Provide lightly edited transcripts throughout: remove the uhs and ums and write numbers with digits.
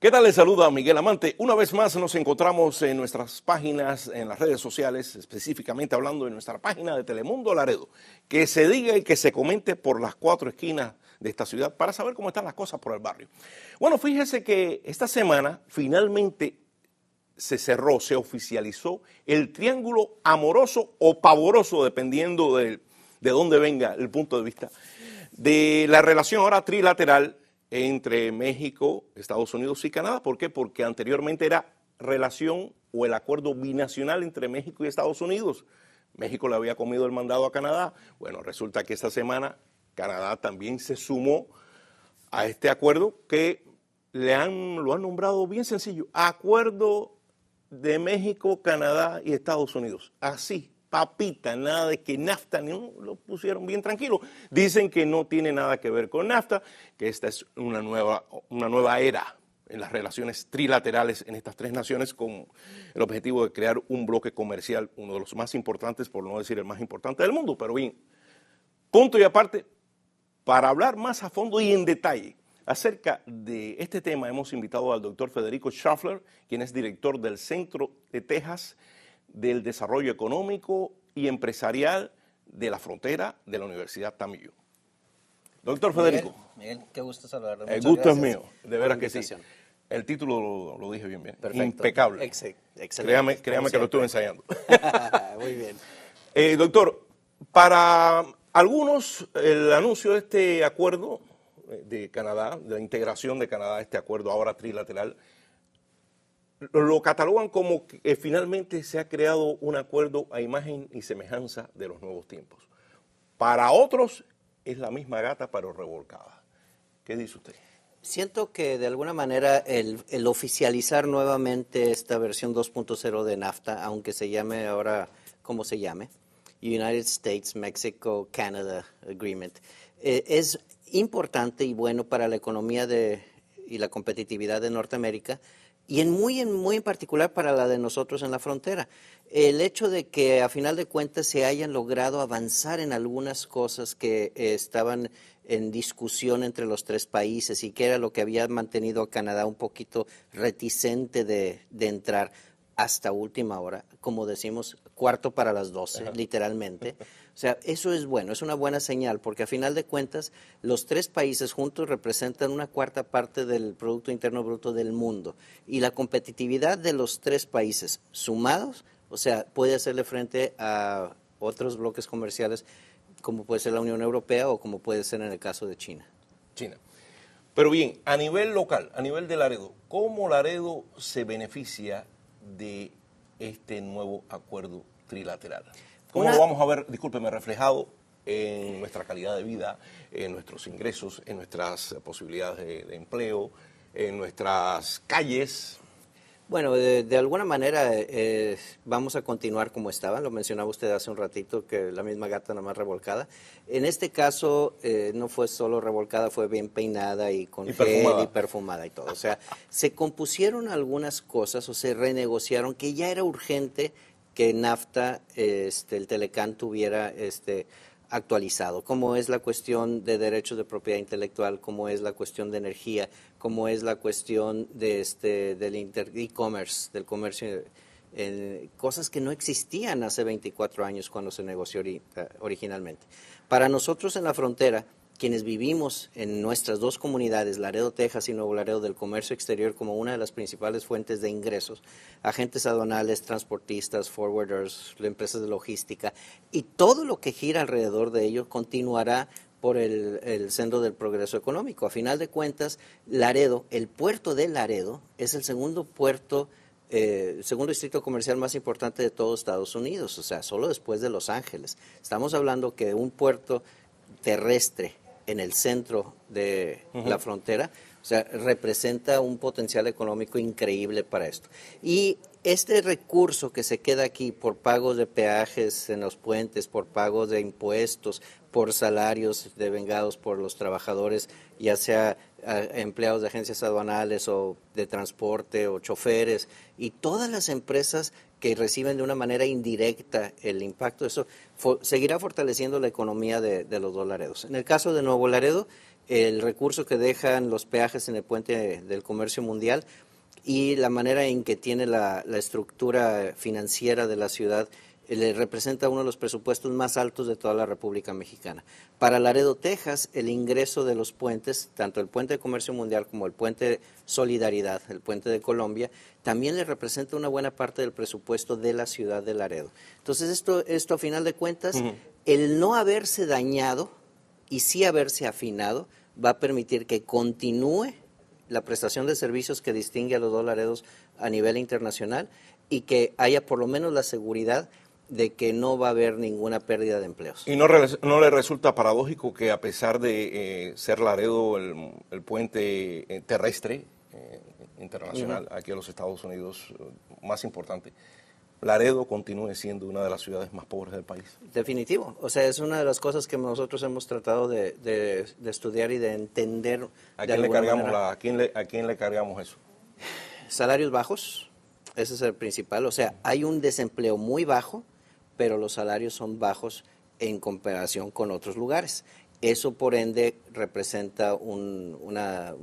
¿Qué tal? Les saluda Miguel Amante. Una vez más nos encontramos en nuestras páginas, en las redes sociales, específicamente hablando de nuestra página de Telemundo Laredo. Que se diga y que se comente por las 4 esquinas de esta ciudad para saber cómo están las cosas por el barrio. Bueno, fíjese que esta semana finalmente se cerró, se oficializó el triángulo amoroso o pavoroso, dependiendo de dónde venga el punto de vista, de la relación ahora trilateral entre México, Estados Unidos y Canadá. ¿Por qué? Porque anteriormente era relación o el acuerdo binacional entre México y Estados Unidos. México le había comido el mandado a Canadá. Bueno, resulta que esta semana Canadá también se sumó a este acuerdo que lo han nombrado bien sencillo, Acuerdo de México, Canadá y Estados Unidos. Así, papita, nada de que NAFTA, no, lo pusieron bien tranquilo. Dicen que no tiene nada que ver con NAFTA, que esta es una nueva era en las relaciones trilaterales en estas 3 naciones, con el objetivo de crear un bloque comercial, uno de los más importantes, por no decir el más importante del mundo. Pero bien, punto y aparte, para hablar más a fondo y en detalle acerca de este tema, hemos invitado al doctor Federico Schaffler, quien es director del Centro de Texas del Desarrollo Económico y Empresarial de la Frontera de la Universidad TAMU. Doctor Federico. Miguel, qué gusto saludarlo. El gusto es mío, de veras que sí. El título lo dije bien. Perfecto. Impecable. Excelente. Créame que lo estuve ensayando. Muy bien. Doctor, para algunos el anuncio de este acuerdo de Canadá, de la integración de Canadá a este acuerdo ahora trilateral, lo catalogan como que finalmente se ha creado un acuerdo a imagen y semejanza de los nuevos tiempos. Para otros es la misma gata pero revolcada. ¿Qué dice usted? Siento que de alguna manera el oficializar nuevamente esta versión 2.0 de NAFTA, aunque se llame ahora como se llame, United States, Mexico, Canada Agreement, es importante y bueno para la economía y la competitividad de Norteamérica, y muy en particular para la de nosotros en la frontera. El hecho de que a final de cuentas se hayan logrado avanzar en algunas cosas que estaban en discusión entre los 3 países y que era lo que había mantenido a Canadá un poquito reticente de entrar hasta última hora, como decimos, 11:45, literalmente. O sea, eso es bueno, es una buena señal, porque a final de cuentas los 3 países juntos representan una 1/4 parte del Producto Interno Bruto del mundo. Y la competitividad de los 3 países sumados, o sea, puede hacerle frente a otros bloques comerciales, como puede ser la Unión Europea o como puede ser en el caso de China. Pero bien, a nivel local, a nivel de Laredo, ¿cómo Laredo se beneficia de este nuevo acuerdo trilateral? ¿Cómo lo vamos a ver, discúlpeme, reflejado en nuestra calidad de vida, en nuestros ingresos, en nuestras posibilidades de empleo, en nuestras calles? Bueno, de alguna manera vamos a continuar como estaban. Lo mencionaba usted hace un ratito, que la misma gata nada más revolcada. En este caso no fue solo revolcada, fue bien peinada y con gel y perfumada y todo. O sea, se compusieron algunas cosas o se renegociaron que ya era urgente que NAFTA, el Telecán, tuviera actualizado, como es la cuestión de derechos de propiedad intelectual, como es la cuestión de energía, como es la cuestión de del e-commerce, del comercio, cosas que no existían hace 24 años cuando se negoció originalmente. Para nosotros en la frontera, quienes vivimos en nuestras 2 comunidades, Laredo, Texas y Nuevo Laredo, del comercio exterior como una de las principales fuentes de ingresos, agentes aduanales, transportistas, forwarders, empresas de logística, y todo lo que gira alrededor de ello continuará por el sendero del progreso económico. A final de cuentas, Laredo, el puerto de Laredo, es el segundo distrito comercial más importante de todo Estados Unidos, o sea, solo después de Los Ángeles. Estamos hablando que un puerto terrestre en el centro de la frontera, o sea, representa un potencial económico increíble para esto. Y este recurso que se queda aquí por pagos de peajes en los puentes, por pagos de impuestos, por salarios devengados por los trabajadores, ya sea empleados de agencias aduanales o de transporte o choferes, y todas las empresas que reciben de una manera indirecta el impacto de eso, seguirá fortaleciendo la economía de los 2 Laredos. En el caso de Nuevo Laredo, el recurso que dejan los peajes en el puente del comercio mundial y la manera en que tiene la estructura financiera de la ciudad, le representa uno de los presupuestos más altos de toda la República Mexicana. Para Laredo, Texas, el ingreso de los puentes, tanto el puente de comercio mundial como el puente Solidaridad, el puente de Colombia, también le representa una buena parte del presupuesto de la ciudad de Laredo. Entonces, esto a final de cuentas, el no haberse dañado y sí haberse afinado, va a permitir que continúe la prestación de servicios que distingue a los dos Laredos a nivel internacional y que haya por lo menos la seguridad de que no va a haber ninguna pérdida de empleos. ¿Y no le resulta paradójico que a pesar de ser Laredo el puente terrestre internacional aquí a los Estados Unidos más importante, Laredo continúe siendo una de las ciudades más pobres del país? Definitivo. O sea, es una de las cosas que nosotros hemos tratado de estudiar y de entender. ¿A quién le cargamos ¿A quién le cargamos eso? Salarios bajos, ese es el principal. O sea, hay un desempleo muy bajo, pero los salarios son bajos en comparación con otros lugares. Eso, por ende, representa un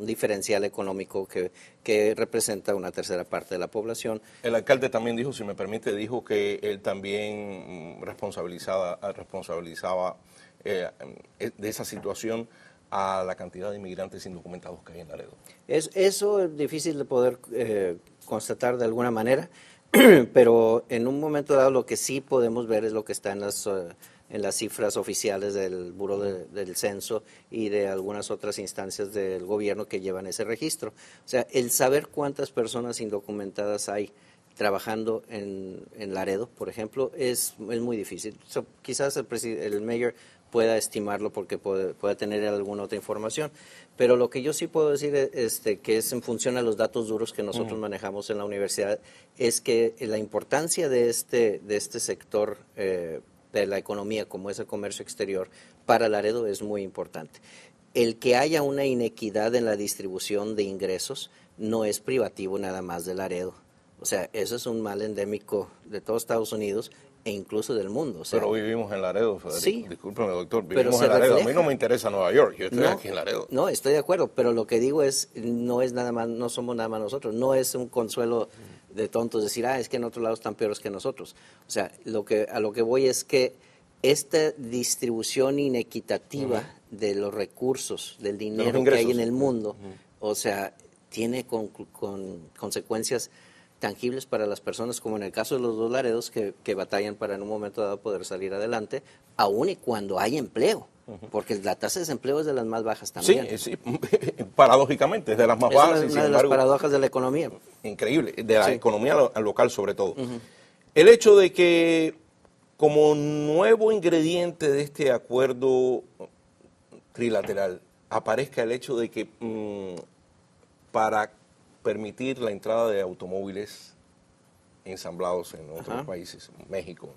diferencial económico que representa una tercera parte de la población. El alcalde también dijo, si me permite, dijo que él también responsabilizaba de esa situación a la cantidad de inmigrantes indocumentados que hay en Laredo. Eso es difícil de poder constatar de alguna manera, pero en un momento dado lo que sí podemos ver es lo que está en las cifras oficiales del Buró del Censo y de algunas otras instancias del gobierno que llevan ese registro. O sea, el saber cuántas personas indocumentadas hay trabajando en Laredo, por ejemplo, es muy difícil. Quizás el mayor pueda estimarlo porque pueda tener alguna otra información, pero lo que yo sí puedo decir que es en función a los datos duros que nosotros manejamos en la universidad, es que la importancia de este sector de la economía, como es el comercio exterior, para Laredo es muy importante. El que haya una inequidad en la distribución de ingresos no es privativo nada más de Laredo. O sea, eso es un mal endémico de todos Estados Unidos e incluso del mundo. O sea, pero vivimos en Laredo, Federico. Sí. Discúlpeme, doctor, vivimos en Laredo. A mí no me interesa Nueva York, yo estoy aquí en Laredo. No, estoy de acuerdo, pero lo que digo es, no somos nada más nosotros, no es un consuelo de tontos decir, es que en otros lados están peores que nosotros. O sea, a lo que voy es que esta distribución inequitativa de los recursos, del dinero que hay en el mundo, o sea, tiene consecuencias tangibles para las personas, como en el caso de los dos Laredos que batallan para en un momento dado poder salir adelante, aun y cuando hay empleo, porque la tasa de desempleo es de las más bajas también. Sí, paradójicamente, es de las más bajas. Es una de las paradojas de la economía. Increíble, de la economía local sobre todo. El hecho de que como nuevo ingrediente de este acuerdo trilateral aparezca el hecho de que para permitir la entrada de automóviles ensamblados en otros países, México,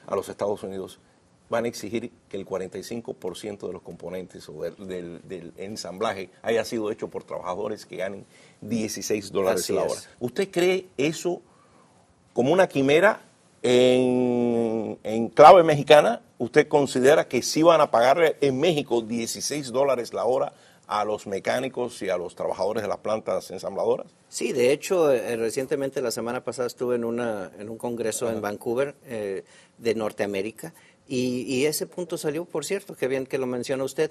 a los Estados Unidos, van a exigir que el 45% de los componentes o del ensamblaje haya sido hecho por trabajadores que ganen $16 la hora. ¿Usted cree eso como una quimera en clave mexicana? ¿Usted considera que sí van a pagarle en México $16 la hora a los mecánicos y a los trabajadores de las plantas ensambladoras? Sí, de hecho, recientemente, la semana pasada, estuve en un congreso en Vancouver, de Norteamérica, y ese punto salió, por cierto, que bien que lo menciona usted.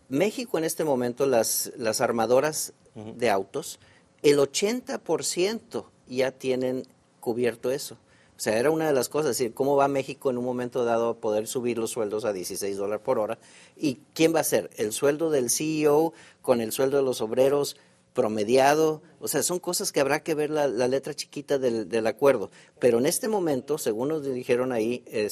México en este momento, las armadoras de autos, el 80% ya tienen cubierto eso. O sea, era una de las cosas, es decir, ¿cómo va México en un momento dado a poder subir los sueldos a $16 por hora? ¿Y quién va a ser? ¿El sueldo del CEO con el sueldo de los obreros promediado? O sea, son cosas que habrá que ver la letra chiquita del acuerdo. Pero en este momento, según nos dijeron ahí, el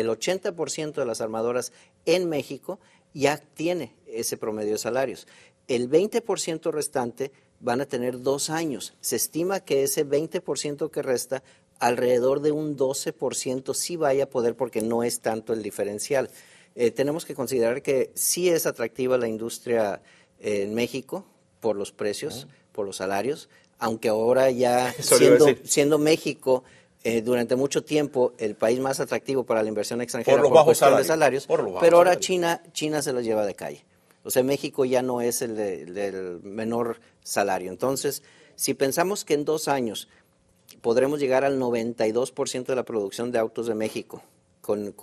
80% de las armadoras en México ya tiene ese promedio de salarios. El 20% restante van a tener 2 años. Se estima que ese 20% que resta, alrededor de un 12% sí vaya a poder, porque no es tanto el diferencial. Tenemos que considerar que sí es atractiva la industria en México por los precios, por los salarios, aunque ahora ya siendo México durante mucho tiempo el país más atractivo para la inversión extranjera por los bajos salarios, pero ahora China se los lleva de calle. O sea, México ya no es del menor salario. Entonces, si pensamos que en 2 años podremos llegar al 92% de la producción de autos de México con los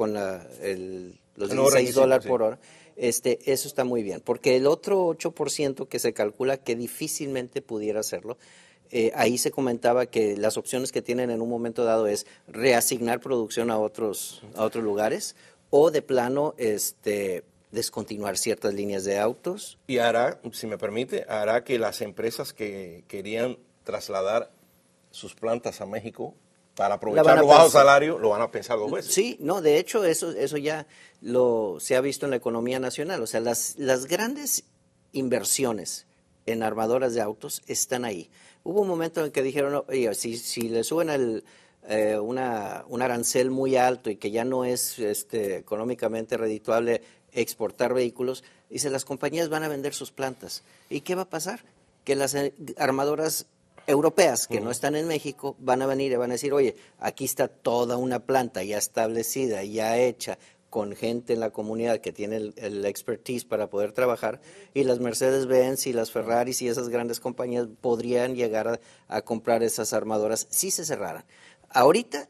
$16 por hora, eso está muy bien. Porque el otro 8% que se calcula que difícilmente pudiera hacerlo, ahí se comentaba que las opciones que tienen en un momento dado es reasignar producción a otros lugares o de plano descontinuar ciertas líneas de autos. Y hará, si me permite, hará que las empresas que querían trasladar sus plantas a México para aprovechar los bajos salarios, lo van a pensar 2 veces. Sí, no, de hecho eso ya se ha visto en la economía nacional. O sea, las grandes inversiones en armadoras de autos están ahí. Hubo un momento en que dijeron, oye, si le suben un arancel muy alto y que ya no es económicamente redituable exportar vehículos, dice, las compañías van a vender sus plantas. ¿Y qué va a pasar? Que las armadoras europeas que no están en México van a venir y van a decir, oye, aquí está toda una planta ya establecida, ya hecha, con gente en la comunidad que tiene el expertise para poder trabajar, y las Mercedes-Benz y las Ferraris y esas grandes compañías podrían llegar a comprar esas armadoras si se cerraran. Ahorita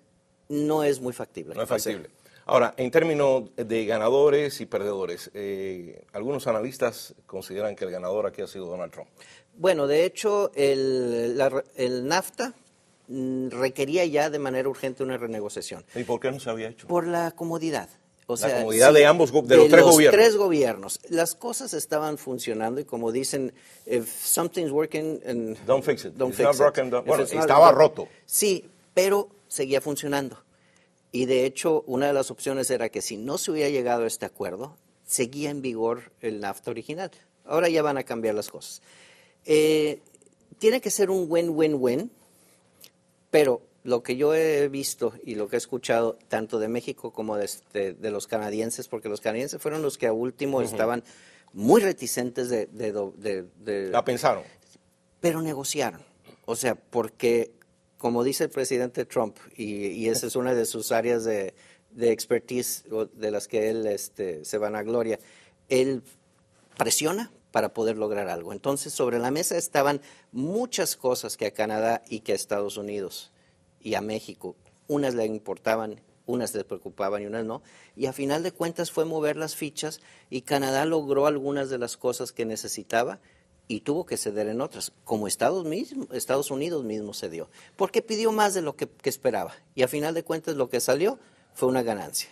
no es muy factible. No es factible. Ahora, en términos de ganadores y perdedores, algunos analistas consideran que el ganador aquí ha sido Donald Trump. Bueno, de hecho, el NAFTA requería ya de manera urgente una renegociación. ¿Y por qué no se había hecho? Por la comodidad. O sea, la comodidad de ambos, de los tres gobiernos. Tres gobiernos. Las cosas estaban funcionando y como dicen, if something's working, don't fix it. Don't It's fix not it. broken, bueno, estaba roto. Sí, pero seguía funcionando. Y de hecho, una de las opciones era que si no se hubiera llegado a este acuerdo, seguía en vigor el NAFTA original. Ahora ya van a cambiar las cosas. Tiene que ser un win-win-win, pero lo que yo he visto y lo que he escuchado tanto de México como de los canadienses, porque los canadienses fueron los que a último estaban muy reticentes La pensaron. Pero negociaron. O sea, porque como dice el presidente Trump, y esa es una de sus áreas de expertise de las que él se vanagloria, él presiona para poder lograr algo. Entonces, sobre la mesa estaban muchas cosas que a Canadá y que a Estados Unidos y a México, unas le importaban, unas le preocupaban y unas no, y a final de cuentas fue mover las fichas y Canadá logró algunas de las cosas que necesitaba y tuvo que ceder en otras, como Estados Unidos mismo cedió, porque pidió más de lo que esperaba y a final de cuentas lo que salió fue una ganancia.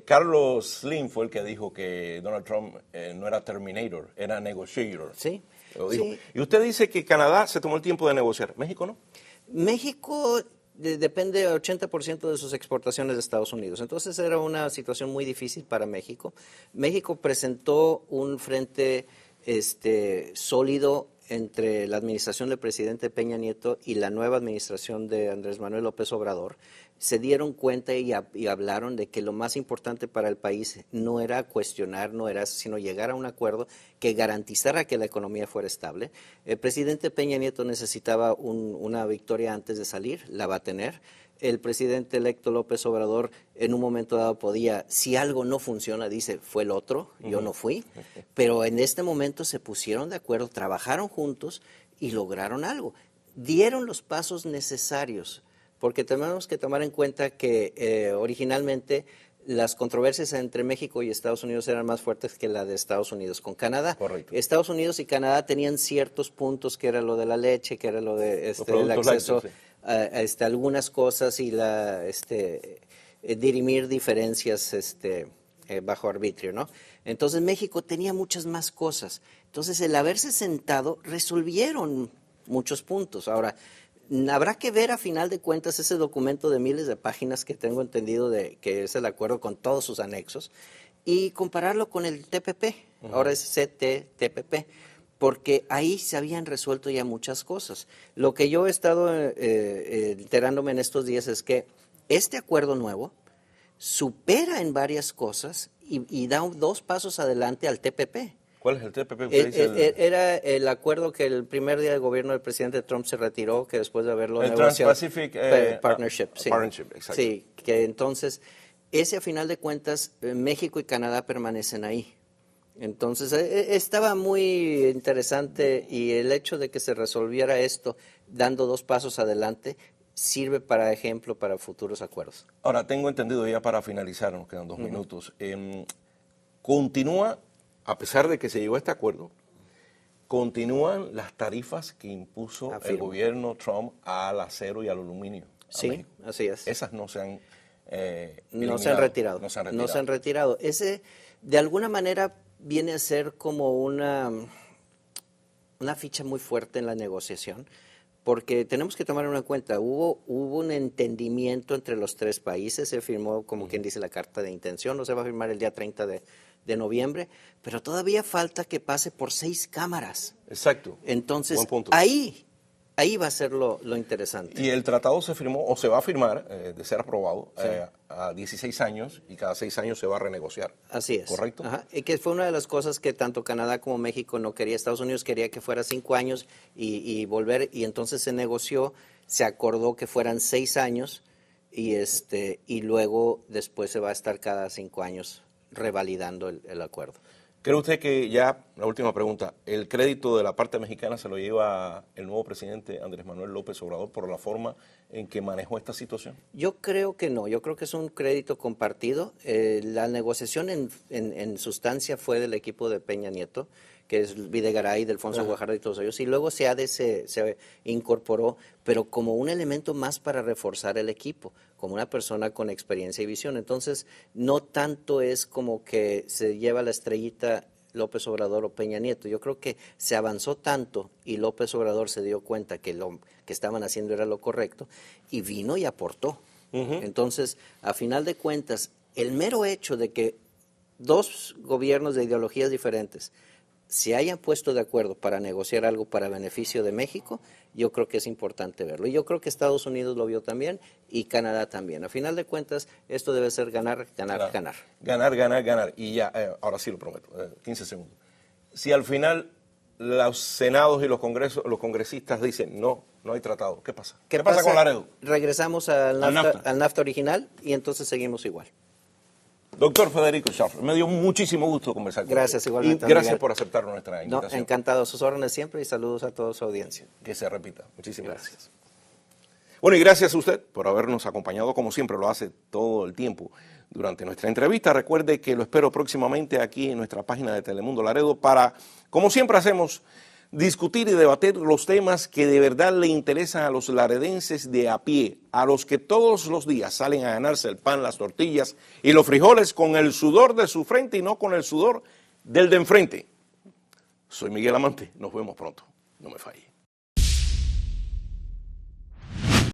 Carlos Slim fue el que dijo que Donald Trump no era Terminator, era negotiator. Sí. Lo dijo. Sí. Y usted dice que Canadá se tomó el tiempo de negociar, ¿México no? México depende del 80% de sus exportaciones de Estados Unidos. Entonces era una situación muy difícil para México. México presentó un frente sólido entre la administración del presidente Peña Nieto y la nueva administración de Andrés Manuel López Obrador. Se dieron cuenta y hablaron de que lo más importante para el país no era cuestionar, no era sino llegar a un acuerdo que garantizara que la economía fuera estable. El presidente Peña Nieto necesitaba una victoria antes de salir, la va a tener. El presidente electo López Obrador en un momento dado podía, si algo no funciona, dice, fue el otro, yo no fui, pero en este momento se pusieron de acuerdo, trabajaron juntos y lograron algo. Dieron los pasos necesarios, porque tenemos que tomar en cuenta que originalmente las controversias entre México y Estados Unidos eran más fuertes que la de Estados Unidos con Canadá. Correcto. Estados Unidos y Canadá tenían ciertos puntos, que era lo de la leche, que era lo de el acceso lácteos, sí. Algunas cosas y dirimir diferencias bajo arbitrio, ¿no? Entonces México tenía muchas más cosas. Entonces el haberse sentado resolvieron muchos puntos. Ahora, habrá que ver a final de cuentas ese documento de miles de páginas que tengo entendido que es el acuerdo con todos sus anexos y compararlo con el TPP, ahora es CTTPP, porque ahí se habían resuelto ya muchas cosas. Lo que yo he estado enterándome en estos días es que este acuerdo nuevo supera en varias cosas y da 2 pasos adelante al TPP. ¿Cuál es el TPP? Era el acuerdo que el primer día de gobierno del presidente Trump se retiró, que después de haberlo negociado. El Trans-Pacific Partnership, sí. Partnership, exacto. Sí, que entonces, ese a final de cuentas, México y Canadá permanecen ahí. Entonces, estaba muy interesante y el hecho de que se resolviera esto dando 2 pasos adelante sirve para ejemplo para futuros acuerdos. Ahora, tengo entendido ya para finalizar, nos quedan 2 minutos, continúa, a pesar de que se llegó a este acuerdo, continúan las tarifas que impuso el gobierno Trump al acero y al aluminio. Sí, así es. Esas no se han no se han retirado. No se han retirado. No se han retirado. Ese, de alguna manera, viene a ser como una ficha muy fuerte en la negociación, porque tenemos que tomar en cuenta, hubo un entendimiento entre los 3 países, se firmó, como quien dice, la carta de intención, no se va a firmar el día 30 de noviembre, pero todavía falta que pase por 6 cámaras. Exacto. Entonces, ahí va a ser lo interesante. Y el tratado se firmó, o se va a firmar, de ser aprobado, a 16 años, y cada 6 años se va a renegociar. Así es. ¿Correcto? Ajá. Y que fue una de las cosas que tanto Canadá como México no quería. Estados Unidos quería que fuera 5 años y volver, y entonces se negoció, se acordó que fueran 6 años, y luego después se va a estar cada 5 años revalidando el acuerdo. ¿Cree usted que ya, la última pregunta, el crédito de la parte mexicana se lo lleva el nuevo presidente Andrés Manuel López Obrador por la forma en que manejó esta situación? Yo creo que no, yo creo que es un crédito compartido. La negociación en sustancia fue del equipo de Peña Nieto, que es Videgaray, Delfonso Guajardo y todos ellos, y luego se incorporó, pero como un elemento más para reforzar el equipo, como una persona con experiencia y visión. Entonces, no tanto es como que se lleva la estrellita López Obrador o Peña Nieto. Yo creo que se avanzó tanto y López Obrador se dio cuenta que lo que estaban haciendo era lo correcto y vino y aportó. Entonces, a final de cuentas, el mero hecho de que 2 gobiernos de ideologías diferentes se hayan puesto de acuerdo para negociar algo para beneficio de México, yo creo que es importante verlo. Y yo creo que Estados Unidos lo vio también y Canadá también. A final de cuentas, esto debe ser ganar, ganar, ganar. Ganar, ganar, ganar. Y ya, ahora sí lo prometo, 15 segundos. Si al final los senados y los congresistas dicen no hay tratado, ¿qué pasa? ¿Qué pasa con Laredo? Regresamos al NAFTA original y entonces seguimos igual. Doctor Federico Schaffner, me dio muchísimo gusto conversar con usted. Gracias, igualmente. Y gracias por aceptar nuestra invitación. Encantado, a sus órdenes siempre y saludos a toda su audiencia. Que se repita. Muchísimas gracias. Bueno, y gracias a usted por habernos acompañado, como siempre lo hace todo el tiempo durante nuestra entrevista. Recuerde que lo espero próximamente aquí en nuestra página de Telemundo Laredo para, como siempre hacemos, discutir y debatir los temas que de verdad le interesan a los laredenses de a pie, a los que todos los días salen a ganarse el pan, las tortillas y los frijoles con el sudor de su frente y no con el sudor del de enfrente. Soy Miguel Amante, nos vemos pronto, no me falle.